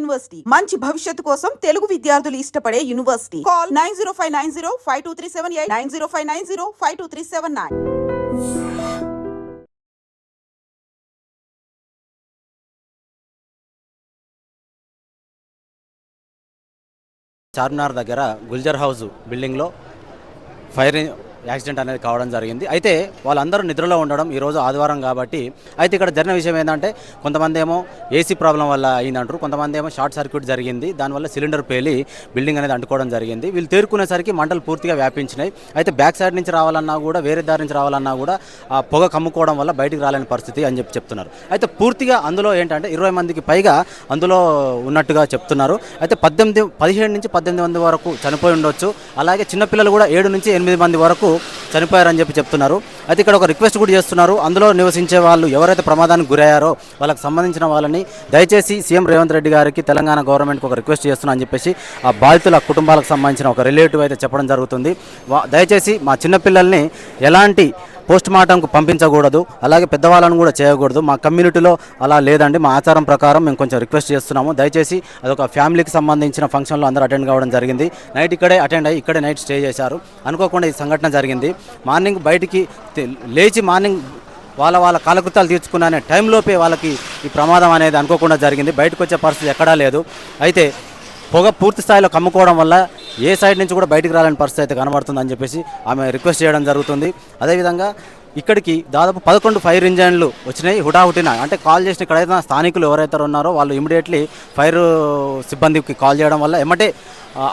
University మంచి భవిష్యత్తు కోసం తెలుగు విద్యార్థులు ఇష్టపడే యూనివర్సిటీ. కాల్ 9059052378 9059052379. చార్మినార్ దగ్గర గుల్జర్ హౌస్ బిల్డింగ్లో ఫైర్ యాక్సిడెంట్ అనేది కావడం జరిగింది. అయితే వాళ్ళందరూ నిద్రలో ఉండడం ఈరోజు ఆదివారం కాబట్టి అయితే ఇక్కడ జరిగిన విషయం ఏంటంటే కొంతమంది ఏమో ఏసీ ప్రాబ్లం వల్ల అయిందంటారు, కొంతమంది ఏమో షార్ట్ సర్క్యూట్ జరిగింది, దానివల్ల సిలిండర్ పేలి బిల్డింగ్ అనేది అంటుకోవడం జరిగింది. వీళ్ళు తేరుకునేసరికి మంటలు పూర్తిగా వ్యాపించినాయి. అయితే బ్యాక్ సైడ్ నుంచి రావాలన్నా కూడా వేరే దారి నుంచి రావాలన్నా కూడా ఆ పొగ కమ్ముకోవడం వల్ల బయటికి రాలేని పరిస్థితి అని చెప్తున్నారు. అయితే పూర్తిగా అందులో ఏంటంటే 20 మందికి పైగా అందులో ఉన్నట్టుగా చెప్తున్నారు. అయితే 17 నుంచి 18 మంది వరకు చనిపోయి ఉండొచ్చు. అలాగే చిన్నపిల్లలు కూడా 7 నుంచి 8 మంది వరకు చనిపోయారని చెప్తున్నారు. అయితే ఇక్కడ ఒక రిక్వెస్ట్ కూడా చేస్తున్నారు. అందులో నివసించే వాళ్ళు ఎవరైతే ప్రమాదానికి గురయ్యారో వాళ్ళకి సంబంధించిన వాళ్ళని దయచేసి సీఎం రేవంత్ రెడ్డి గారికి తెలంగాణ గవర్నమెంట్కి ఒక రిక్వెస్ట్ చేస్తున్నా అని చెప్పేసి ఆ బాధితుల కుటుంబాలకు సంబంధించిన ఒక రిలేటివ్ అయితే చెప్పడం జరుగుతుంది. దయచేసి మా చిన్నపిల్లల్ని ఎలాంటి పోస్ట్ మార్టంకు పంపించకూడదు, అలాగే పెద్దవాళ్ళను కూడా చేయకూడదు. మా కమ్యూనిటీలో అలా లేదండి, మా ఆచారం ప్రకారం మేము కొంచెం రిక్వెస్ట్ చేస్తున్నాము. దయచేసి అదొక ఫ్యామిలీకి సంబంధించిన ఫంక్షన్లో అందరూ అటెండ్ కావడం జరిగింది. నైట్ ఇక్కడే అటెండ్ అయ్యి ఇక్కడే నైట్ స్టే చేశారు. అనుకోకుండా ఈ సంఘటన జరిగింది. మార్నింగ్ బయటికి లేచి మార్నింగ్ వాళ్ళ కాలకృత్యాలు తీర్చుకునే టైంలోపే వాళ్ళకి ఈ ప్రమాదం అనేది అనుకోకుండా జరిగింది. బయటకు వచ్చే పరిస్థితి ఎక్కడా లేదు. అయితే పొగ పూర్తి స్థాయిలో కమ్ముకోవడం వల్ల ఏ సైడ్ నుంచి కూడా బయటికి రాలేని పరిస్థితి అయితే కనబడుతుందని చెప్పేసి ఆమె రిక్వెస్ట్ చేయడం జరుగుతుంది. అదేవిధంగా ఇక్కడికి దాదాపు 11 ఫైర్ ఇంజన్లు వచ్చినాయి హుటాహుటిన. అంటే కాల్ చేసిన ఇక్కడైతే స్థానికులు ఎవరైతే ఉన్నారో వాళ్ళు ఇమీడియట్లీ ఫైర్ సిబ్బందికి కాల్ చేయడం వల్ల ఎమ్మటే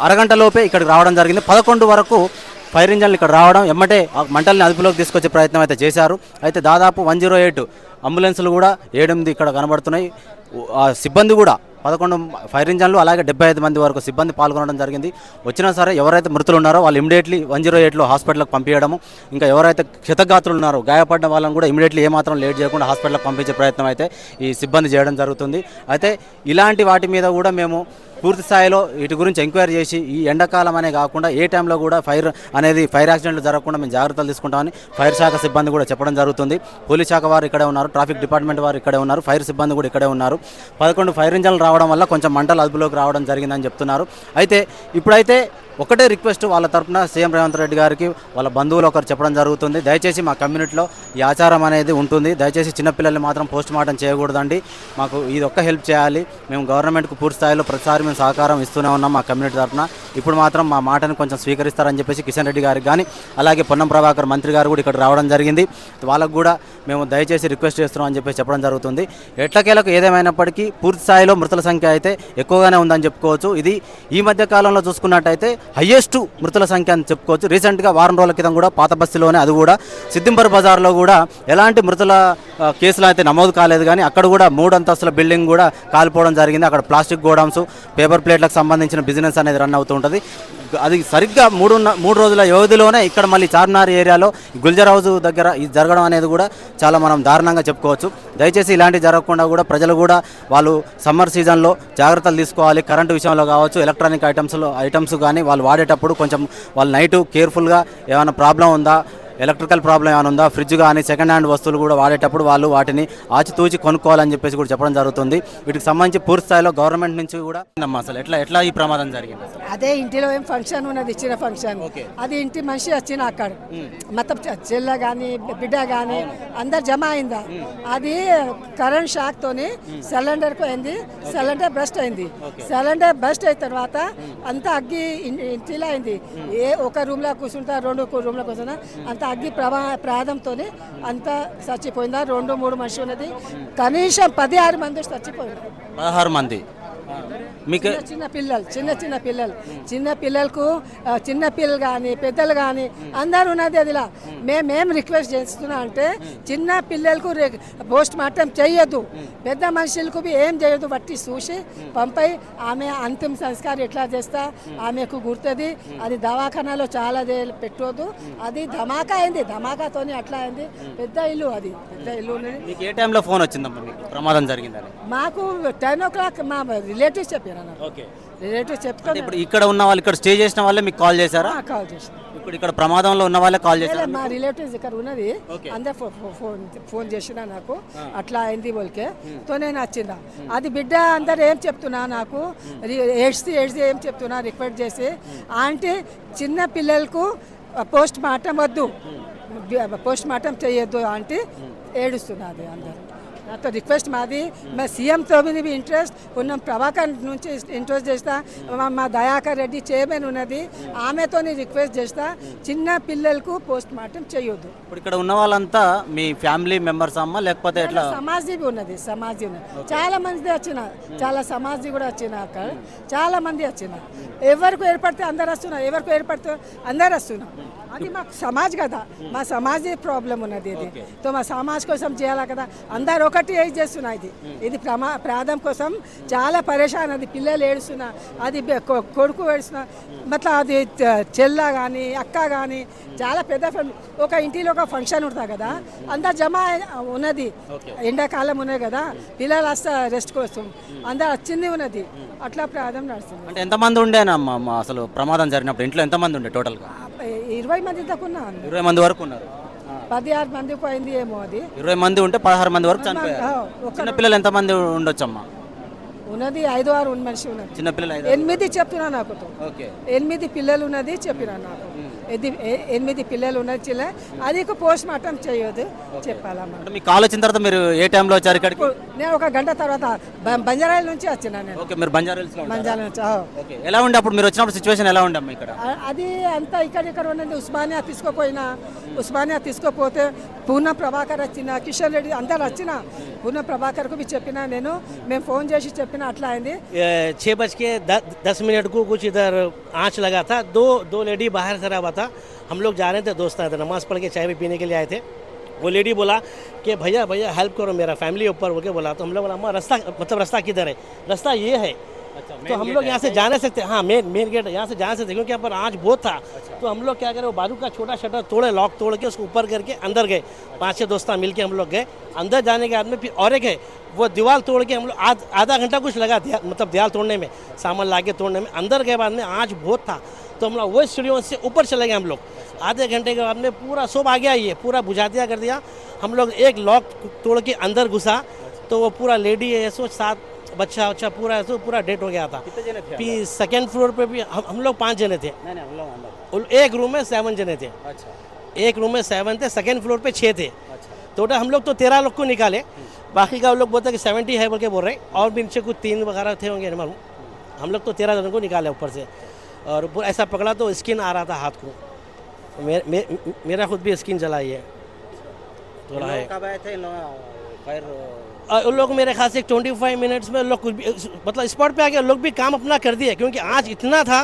అరగంటలోపే ఇక్కడికి రావడం జరిగింది. 11 వరకు ఫైర్ ఇంజన్లు ఇక్కడ రావడం ఎమ్మటే మంటల్ని అదుపులోకి తీసుకొచ్చే ప్రయత్నం అయితే చేశారు. అయితే దాదాపు 108 అంబులెన్సులు కూడా 7 ఇక్కడ కనబడుతున్నాయి. సిబ్బంది కూడా 11 ఫైర్ ఇంజన్లు అలాగే 75 మంది వరకు సిబ్బంది పాల్గొనడం జరిగింది. వచ్చినా సరే ఎవరైతే మృతులు ఉన్నారో వాళ్ళు ఇమీడియట్లీ 108లో హాస్పిటల్కి పంపించడము, ఇంకా ఎవరైతే క్షతగాత్రులు ఉన్నారో గాయపడ్డ వాళ్ళని కూడా ఇమీడియట్లీ ఏమాత్రం లేట్ చేయకుండా హాస్పిటల్కి పంపించే ప్రయత్నం అయితే ఈ సిబ్బంది చేయడం జరుగుతుంది. అయితే ఇలాంటి వాటి మీద కూడా మేము పూర్తి స్థాయిలో వీటి గురించి ఎంక్వైరీ చేసి ఈ ఎండాకాలం అనే కాకుండా ఏ టైంలో కూడా ఫైర్ యాక్సిడెంట్లు జరగకుండా మేము జాగ్రత్తలు తీసుకుంటామని ఫైర్ శాఖ సిబ్బంది కూడా చెప్పడం జరుగుతుంది. పోలీస్ శాఖ వారు ఇక్కడే ఉన్నారు, ట్రాఫిక్ డిపార్ట్మెంట్ వారు ఇక్కడే ఉన్నారు, ఫైర్ సిబ్బంది కూడా ఇక్కడే ఉన్నారు. 11 ఫైర్ ఇంజన్లు రావడం వల్ల కొంచెం మంటలు అదుపులోకి రావడం జరిగిందని చెప్తున్నారు. అయితే ఇప్పుడైతే ఒకటే రిక్వెస్ట్ వాళ్ళ తరఫున సీఎం రేవంత్ రెడ్డి గారికి వాళ్ళ బంధువులు ఒకరు చెప్పడం జరుగుతుంది. దయచేసి మా కమ్యూనిటీలో ఈ ఆచారం అనేది ఉంటుంది, దయచేసి చిన్నపిల్లల్ని మాత్రం పోస్ట్ మార్టం చేయకూడదండి, మాకు ఇది ఒక్క హెల్ప్ చేయాలి. మేము గవర్నమెంట్కు పూర్తి స్థాయిలో ప్రతిసారి మేము సహకారం ఇస్తూనే ఉన్నాం మా కమ్యూనిటీ తరఫున. ఇప్పుడు మాత్రం మా మాటను కొంచెం స్వీకరిస్తారని చెప్పేసి కిషన్ రెడ్డి గారికి కానీ అలాగే పొన్నం ప్రభాకర్ మంత్రి గారు కూడా ఇక్కడ రావడం జరిగింది. వాళ్ళకు కూడా మేము దయచేసి రిక్వెస్ట్ చేస్తున్నాం అని చెప్పేసి చెప్పడం జరుగుతుంది. ఎట్లకేలకు ఏదేమైనప్పటికీ పూర్తి స్థాయిలో మృతుల సంఖ్య అయితే ఎక్కువగానే ఉందని చెప్పుకోవచ్చు. ఇది ఈ మధ్య కాలంలో చూసుకున్నట్టయితే హయ్యెస్ట్ మృతుల సంఖ్య అని చెప్పుకోవచ్చు. రీసెంట్గా వారం రోజుల క్రితం కూడా పాత బస్తీలోనే, అది కూడా సిద్దింపర్ బజార్లో కూడా ఎలాంటి మృతుల కేసులు అయితే నమోదు కాలేదు, కానీ అక్కడ కూడా 3 అంతస్తుల బిల్డింగ్ కూడా కాలిపోవడం జరిగింది. అక్కడ ప్లాస్టిక్ గోడౌన్స్, పేపర్ ప్లేట్లకు సంబంధించిన బిజినెస్ అనేది రన్ అవుతూ ఉంటుంది. అది సరిగ్గా 3 రోజుల వ్యవధిలోనే ఇక్కడ మళ్ళీ చార్మినార్ ఏరియాలో గుల్జర్ హౌస్ దగ్గర ఇది జరగడం అనేది కూడా చాలా మనం దారుణంగా చెప్పుకోవచ్చు. దయచేసి ఇలాంటివి జరగకుండా కూడా ప్రజలు కూడా వాళ్ళు సమ్మర్ సీజన్లో జాగ్రత్తలు తీసుకోవాలి. కరెంటు విషయంలో కావచ్చు, ఎలక్ట్రానిక్ ఐటమ్స్ కానీ వాళ్ళు వాడేటప్పుడు కొంచెం వాళ్ళు నైట్ కేర్ఫుల్గా ఏమైనా ప్రాబ్లం ఉందా, ఎలక్ట్రికల్ ప్రాబ్లం ఏమైనా ఉందా, ఫ్రిడ్జ్ కానీ సెకండ్ హ్యాండ్ వస్తువులు కూడా వాడేటప్పుడు వాళ్ళు వాటిని ఆచితూచి కొనుక్కోవాలని చెప్పేసి కూడా చెప్పడం జరుగుతుంది. వీటికి సంబంధించి పూర్తి స్థాయిలో గవర్నమెంట్ నుంచి కూడా అసలు ఎట్లా ఈ ప్రమాదం జరిగింది? అదే ఇంటిలో ఏం ఫంక్షన్ ఉన్నది, ఇచ్చిన ఫంక్షన్, అది ఇంటి మనిషి వచ్చిన అక్కడ మొత్తం చెల్ల కానీ బిడ్డ కానీ అందరు జమ అయిందా, అది కరెంట్ షాక్ తోని సిలిండర్ పోయింది, సిలిండర్ బస్ట్ అయింది. సిలిండర్ బస్ట్ అయిన తర్వాత అంతా అగ్గి ఇంటిలో అయింది. ఒక రూమ్ లో కూర్చుంటా, 2 రూమ్ లో కూర్చుంటా, అంత అగ్గి ప్రమాదంతో అంతా చచ్చిపోయిందా. 2-3 మనిషి ఉన్నది, కనీసం 16 మంది చచ్చిపోయింది. 16 మంది చిన్న పిల్లలకు చిన్న పిల్లలు కానీ పెద్దలు కానీ అందరు ఉన్నది. అదిలా మేము రిక్వెస్ట్ చేస్తున్నా అంటే చిన్న పిల్లలకు పోస్ట్ మార్టం చేయొద్దు, పెద్ద మనుషులకు ఏం చేయొద్దు, బట్టి చూసి పంపై ఆమె అంతిమ సంస్కారం ఎట్లా చేస్తా ఆమెకు గుర్తుంది. అది దవాఖానాలో చాలా పెట్టవద్దు, అది ధమాకా అయింది, ధమాకాతోని అట్లా అయింది. పెద్ద ఇల్లు, అది పెద్ద ఇల్లు ఉన్నది. ఏ టైంలో ఫోన్ వచ్చిందమ్మా మీకు ప్రమాదం జరిగిందని? మాకు 10 o'clock మా రిలేటివ్స్ చెప్పారు. చెప్పారు నాకు. ఓకే. రిలేటివ్స్ చెప్తే ఇప్పుడు ఇక్కడ ఉన్న వాళ్ళు, ఇక్కడ స్టే చేసిన వాళ్ళే మీకు కాల్ చేశారా? కాల్ చేసిన. ఇప్పుడు ఇక్కడ ప్రమాదంలో ఉన్న వాళ్ళే కాల్ చేశారా? మా రిలేటివ్స్ ఇక్కడ ఉన్నది, ఓకే. అందరు ఫోన్ చేసిన నాకు అట్లా అయింది బోల్కే తో నేను వచ్చిందా. అది బిడ్డ అందరు ఏం చెప్తున్నా నాకు ఏడ్చి ఏం చెప్తున్నా రిక్వెస్ట్ చేసి, ఆంటీ చిన్న పిల్లలకు పోస్ట్ మార్టం వద్దు, పోస్ట్ మార్టం చేయొద్దు ఆంటీ ఏడుస్తున్నది అందరు. నాతో రిక్వెస్ట్ మాది, మా సీఎంతో भी ఇంట్రెస్ట్ ఉన్న, ప్రభాకర్ నుంచి ఇంట్రెస్ట్ చేస్తా, మా దయాకర్ రెడ్డి చైర్మన్ ఉన్నది ఆమెతో రిక్వెస్ట్ చేస్తా, చిన్న పిల్లలకు పోస్ట్ మార్టం చేయొద్దు. ఇప్పుడు ఇక్కడ ఉన్న వాళ్ళంతా మీ ఫ్యామిలీ మెంబర్స్ అమ్మా లేకపోతే ఎట్లా? సమాజీ ఉన్నది, సమాజీ ఉన్నది, చాలా మంది వచ్చిన, చాలా సమాజీ కూడా వచ్చిన, అక్కడ చాలా మంది వచ్చిన. ఎవరికి ఏర్పడితే అందరు వస్తున్నారు, ఎవరికి ఏర్పడితే అందరు వస్తున్నారు. అది మా సమాజ్ కదా, మా సమాజీ ప్రాబ్లం ఉన్నది ఇది. తో మా సమాజ్ కోసం చేయాలి కదా, అందరు ఒకటి ఏం చేస్తున్నా. ఇది ప్రాధం కోసం చాలా పరేషాన్. అది పిల్లలు ఏడుస్తున్నా, అది కొడుకు ఏడుస్తున్నా, మతలబ్ అది చెల్ల కానీ అక్క కానీ చాలా పెద్ద ఫ్యామిలీ. ఒక ఇంటిలో ఒక ఫంక్షన్ ఉంటుంది కదా, అందరు జమ ఉన్నది, ఎండాకాలం ఉన్నది కదా, పిల్లలు వస్తా రెస్ట్ కోసం అందరు వచ్చింది ఉన్నది, అట్లా ప్రాధం నడుస్తుంది. అంటే ఎంతమంది ఉండేనమ్మా అసలు ప్రమాదం జరిగినప్పుడు? ఇంట్లో ఎంతమంది ఉండే టోటల్గా? 20 మంది దాకా ఉన్నా, 20 మంది వరకు ఉన్నారు. 16 మందికి పోయింది ఏమో. అది 20 మంది ఉంటే 16 మంది వరకు చనిపోయారు. చిన్నపిల్లలు ఎంతమంది ఉండొచ్చమ్మా? ఉన్నది 5-6 మనిషి ఉన్నది. చిన్నపిల్లలు 8 చెప్తున్నా నాకు. ఓకే. 8 పిల్లలు ఉన్నది చెప్పినా నాకు. 8 పిల్లలు ఉన్నది చిల్ల, అది పోస్ట్ మార్టం చేయొద్దు చెప్పాలమ్మా. అంటే మీకు కాల్ వచ్చిన తర్వాత మీరు ఏ టైంలో వచ్చారు ఇక్కడికి? నేను 1 గంట తర్వాత బంజారాల నుంచి వచ్చినా నేను. ఓకే, మీరు బంజారాహిల్స్లో ఉంటారా? బంజారా నుంచి. ఓకే. ఎలా ఉండే అప్పుడు మీరు వచ్చినప్పుడు సిచ్యువేషన్ ఎలా ఉండమ్మా ఇక్కడ? అది అంతా ఇక్కడ ఉన్నది. ఉస్మానియా తీసుకోపోయినా, ఉస్మానియా తీసుకోపోతే పూర్ణ ప్రభాకర్ వచ్చిన, కిషన్ రెడ్డి అందరు వచ్చిన, పూర్ణ ప్రభాకర్కు भी చెప్పినా నేను, మేము ఫోన్ చేసి చెప్పినా అట్లా అయింది. 6:10 को कुछ इधर आँच लगा था, दो लेडी बाहर से रहा था, हम लोग जा रहे थे, दोस्त आए थे, नमाज़ पढ़ के चाय भी पीने के लिए आए थे. वो लेडी बोला कि भैया हेल्प करो, मेरा फैमिली ऊपर हो के बोला. तो हम लोग बोला अम्मा रास्ता किधर है? रास्ता ये है. तो हम लोग यहाँ से जा नहीं सकते. हाँ, मेन गेट यहाँ से जा नहीं सकते क्योंकि यहाँ पर आँच बहुत था. तो हम लोग क्या करें, वो बाजू का छोटा शटर तोड़े, लॉक तोड़ के उसको ऊपर करके अंदर गए. 5-6 दोस्त मिल के हम लोग गए. अंदर जाने के बाद में फिर और एक है, वो दीवार तोड़ के हम लोग आधा घंटा कुछ लगा दिया, मतलब दीवार तोड़ने में, सामान ला के तोड़ने में. अंदर गए बाद में आँच बहुत था, तो हम लोग वो सीढ़ियों से ऊपर चले गए. हम लोग आधे घंटे के बाद में पूरा सब आ गया, ये पूरा बुझा दिया कर दिया. हम लोग एक लॉक तोड़ के अंदर घुसा, तो वो पूरा लेडी है, 7 बच्चा पूरा डेट हो गया था. फिर सेकेंड फ्लोर पे भी हम लोग 5 जने थे. एक रूम में 7 जने थे. एक रूम में 7 थे, सेकेंड फ्लोर पे 6 थे. टोटल हम लोग तो 13 लोग को निकाले. बाकी का लोग बोलते कि 70 है बोल के बोल रहे, और भी नीचे कुछ 3 वगैरह थे होंगे मालूम. हम लोग तो 13 जनों को निकाले ऊपर से, और ऐसा पकड़ा तो स्किन आ रहा था हाथ को. मेरा खुद भी स्किन जलाई है थोड़ा है. कब आए थे फायर? उन लोग मेरे ख्याल से 25 मिनट्स में लोग कुछ भी, मतलब स्पॉट पे आके लोग भी काम अपना कर दिए, क्योंकि आज इतना था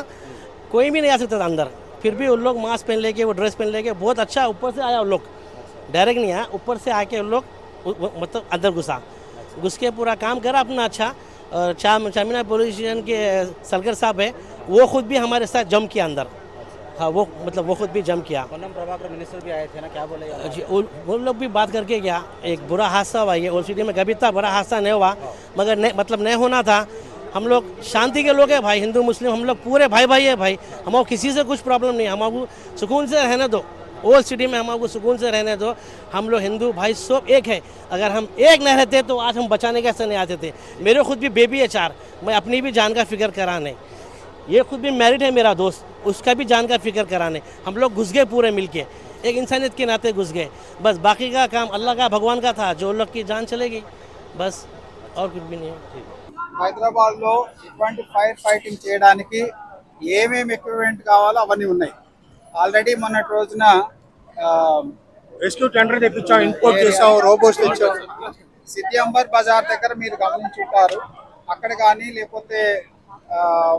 कोई भी नहीं आ सकता था अंदर. फिर भी उन लोग मास्क पहन लेके, वो ड्रेस पहन लेके, बहुत अच्छा ऊपर से आया. उन लोग डायरेक्ट नहीं आया, ऊपर से आके उन लोग मतलब अंदर घुस के पूरा काम करा अपना अच्छा. और चामिना पुलिस स्टेशन के सलगर साहब है, वो खुद भी हमारे साथ जम किया अंदर. हाँ, वो मतलब वो खुद भी जम किया. प्रभाकर मिनिस्टर भी आए थे ना, क्या बोले? जी, वो लोग भी बात करके गया. एक बुरा हादसा हुआ, ये ओल्ड सिटी में कभी इतना बड़ा हादसा नहीं हुआ, मगर मतलब नहीं होना था. हम लोग शांति के लोग हैं भाई, हिंदू मुस्लिम हम लोग पूरे भाई है भाई. हमको किसी से कुछ प्रॉब्लम नहीं, हमको सुकून से रहने दो. ओल्ड सिटी में हमको सुकून से रहने दो. हम लोग हिंदू भाई सब एक है. अगर हम एक नहीं रहते तो आज हम बचाने कैसे नहीं आते थे. मेरे खुद भी बेबी है 4, मैं अपनी भी जान का फिक्र कराने. ये खुद भी मैरिड है मेरा दोस्त, उसका भी जान का फिक्र कराने. हम लोग घुस गए पूरे मिलके, एक इंसानियत के नाते घुस गए. बस बाकी का काम अल्लाह का, भगवान का था. जो लोग की जान चलेगी बस, और कुछ भी नहीं है. హైదరాబాద్లో ఇటువంటి ఫైర్ ఫైటింగ్ చేయడానికి ఏమేమి ఎక్విప్మెంట్ కావాలో అవన్నీ ఉన్నాయి. ఆల్రెడీ మొన్నటి రోజున రెస్క్యూ టెండర్ తెప్పించాం, ఇంపోర్ట్ చేసాం, రోబోట్స్ తెచ్చాం. సిటీ అంబర్ బజార్ దగ్గర మీరు గమనించుంటారు, అక్కడ కానీ లేకపోతే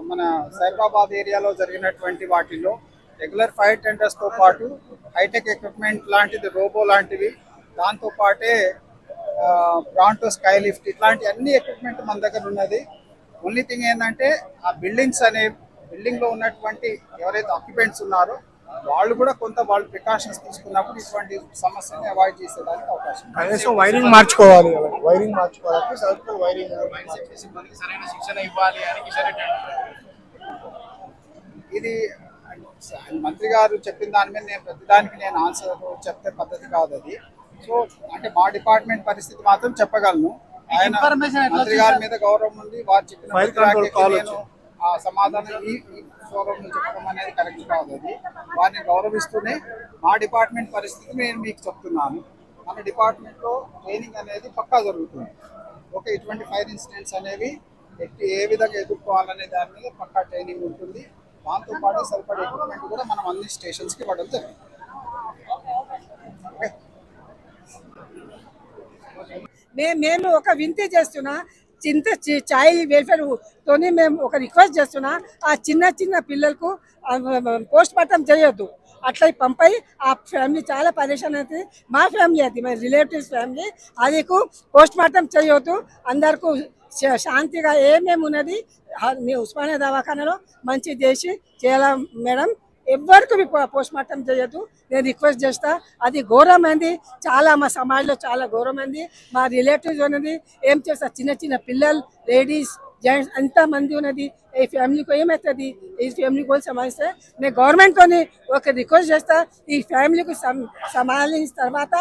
మన సైబరాబాద్ ఏరియాలో జరిగినటువంటి వాటిల్లో రెగ్యులర్ ఫైర్ టెండర్స్తో పాటు హైటెక్ ఎక్విప్మెంట్ లాంటిది, రోబో లాంటివి, దాంతోపాటే బ్రాంటో స్కై లిఫ్ట్, ఇట్లాంటి అన్ని ఎక్విప్మెంట్ మన దగ్గర ఉన్నది. ఓన్లీ థింగ్ ఏంటంటే ఆ బిల్డింగ్లో ఉన్నటువంటి ఎవరైతే ఆక్యుపెంట్స్ ఉన్నారో వాళ్ళు కూడా కొంత వాళ్ళు ప్రికాషన్స్ తీసుకున్నప్పుడు ఇటువంటి సమస్యని అవాయిడ్ చేసేదానికి అవకాశం ఉంది. కనీసం వైరింగ్ మార్చుకోవాలి కదా, వైరింగ్ మార్చుకోవాలి, సర్కిల్ వైరింగ్. ఇది మంత్రి గారు చెప్పిన దాని మీద నేను ప్రతిదానికి నేను ఆన్సర్ చెప్తే పద్ధతి కాదు అది. సో అంటే మా డిపార్ట్మెంట్ పరిస్థితి మాత్రం చెప్పగలను. ఆయన మంత్రి గారి మీద గౌరవం ఉంది, వారు చెప్పిన Fire ప్రతి control వాక్యానికి call నేను ఆ సమాధానం ఈ ఫోరంలో చెప్పడం అనేది కరెక్ట్ కాదు. అది వారిని గౌరవిస్తూనే మా డిపార్ట్మెంట్ పరిస్థితి నేను మీకు చెప్తున్నాను. మన డిపార్ట్మెంట్లో ట్రైనింగ్ అనేది పక్కా జరుగుతుంది. ఓకే, ఇటువంటి ఫైర్ ఇన్సిడెంట్స్ అనేవి ఏ విధంగా ఎదుర్కోవాలనే దాని మీద పక్కా ట్రైనింగ్ ఉంటుంది. దాంతోపాటు సరిపడే ఎక్విప్మెంట్ కూడా మనం అన్ని స్టేషన్స్కి ఇవ్వడం జరిగింది. మేము ఒక వింతే చేస్తున్నా, చైల్డ్ వెల్ఫేర్ తోని మేము ఒక రిక్వెస్ట్ చేస్తున్నా, ఆ చిన్న పిల్లలకు పోస్ట్ మార్టం చేయొద్దు. అట్లా పంపై ఆ ఫ్యామిలీ చాలా పరేషాన్ అవుతుంది. మా ఫ్యామిలీ అది మా రిలేటివ్స్ ఫ్యామిలీ, అది పోస్ట్ మార్టం చేయొద్దు. అందరికీ శాంతిగా ఏమేమి ఉన్నది మీ ఉస్మానియా దవాఖానలో మంచి చేసి చేయాల మేడం. ఎవరికి పోస్ట్ మార్టం చేయొద్దు, నేను రిక్వెస్ట్ చేస్తా. అది ఘోరమైంది, చాలా మా సమాజంలో చాలా ఘోరమైంది. మా రిలేటివ్స్ ఉన్నది ఏం చేస్తా, చిన్న పిల్లలు, లేడీస్, జెంట్స్ అంతమంది ఉన్నది. ఈ ఫ్యామిలీకి ఏమవుతుంది, ఈ ఫ్యామిలీ కూడా సంబంధిస్తే నేను గవర్నమెంట్తో ఒక రిక్వెస్ట్ చేస్తా. ఈ ఫ్యామిలీకి సంబంధించిన తర్వాత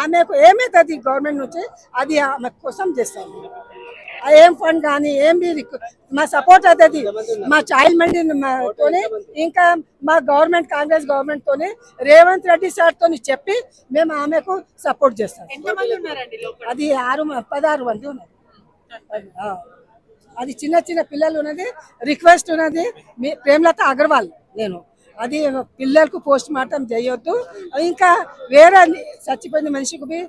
ఆమెకు ఏమవుతుంది గవర్నమెంట్ నుంచి అది ఆమె కోసం చేస్తాను. ఏం ఫండ్ కానీ ఏం మా సపోర్ట్ అవుతుంది మా చైల్డ్ మండితోని, ఇంకా మా గవర్నమెంట్ కాంగ్రెస్ గవర్నమెంట్ తోని రేవంత్ రెడ్డి సార్ తోని చెప్పి మేము ఆమెకు సపోర్ట్ చేస్తాం. అది 16 మంది ఉన్నారు. అది చిన్న పిల్లలు ఉన్నది. రిక్వెస్ట్ ఉన్నది ప్రేమలత అగర్వాల్ నేను, అది పిల్లలకు పోస్ట్ మార్టం చేయొద్దు. ఇంకా వేరే చచ్చిపోయిన మనిషికి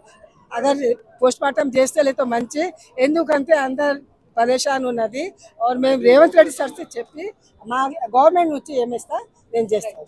అగర్ పోస్ట్ మార్టం చేస్తే లేదో మంచి, ఎందుకంటే అందరు పరేషాన్ ఉన్నది. మేము రేవంత్ రెడ్డి సార్ చెప్పి మా గవర్నమెంట్ నుంచి ఏమిస్తా నేను చేస్తాను.